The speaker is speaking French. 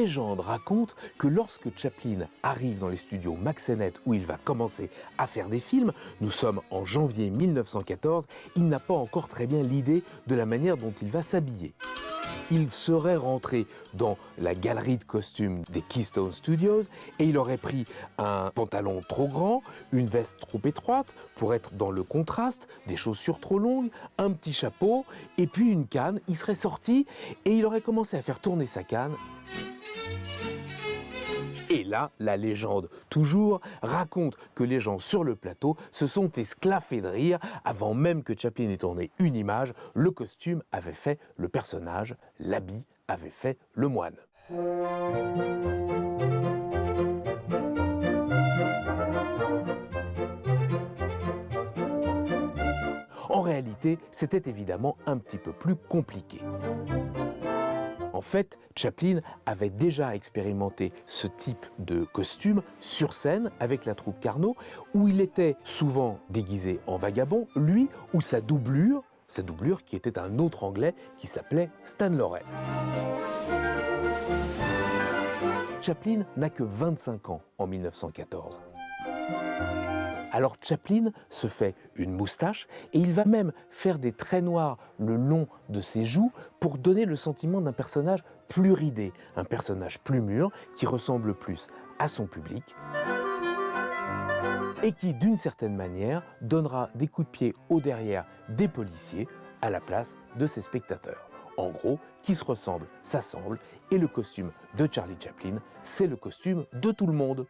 légende raconte que lorsque Chaplin arrive dans les studios Mack Sennett où il va commencer à faire des films, nous sommes en janvier 1914, il n'a pas encore très bien l'idée de la manière dont il va s'habiller. Il serait rentré dans la galerie de costumes des Keystone Studios et il aurait pris un pantalon trop grand, une veste trop étroite pour être dans le contraste, des chaussures trop longues, un petit chapeau et puis une canne. Il serait sorti et il aurait commencé à faire tourner sa canne. Et là, la légende, toujours, raconte que les gens sur le plateau se sont esclaffés de rire. Avant même que Chaplin ait tourné une image, le costume avait fait le personnage, l'habit avait fait le moine. En réalité, c'était évidemment un petit peu plus compliqué. En fait, Chaplin avait déjà expérimenté ce type de costume sur scène avec la troupe Carnot, où il était souvent déguisé en vagabond, lui ou sa doublure qui était un autre Anglais qui s'appelait Stan Laurel. Chaplin n'a que 25 ans en 1914. Alors Chaplin se fait une moustache et il va même faire des traits noirs le long de ses joues pour donner le sentiment d'un personnage plus ridé, un personnage plus mûr qui ressemble plus à son public et qui, d'une certaine manière, donnera des coups de pied au derrière des policiers à la place de ses spectateurs. En gros, qui se ressemblent, s'assemblent et le costume de Charlie Chaplin, c'est le costume de tout le monde.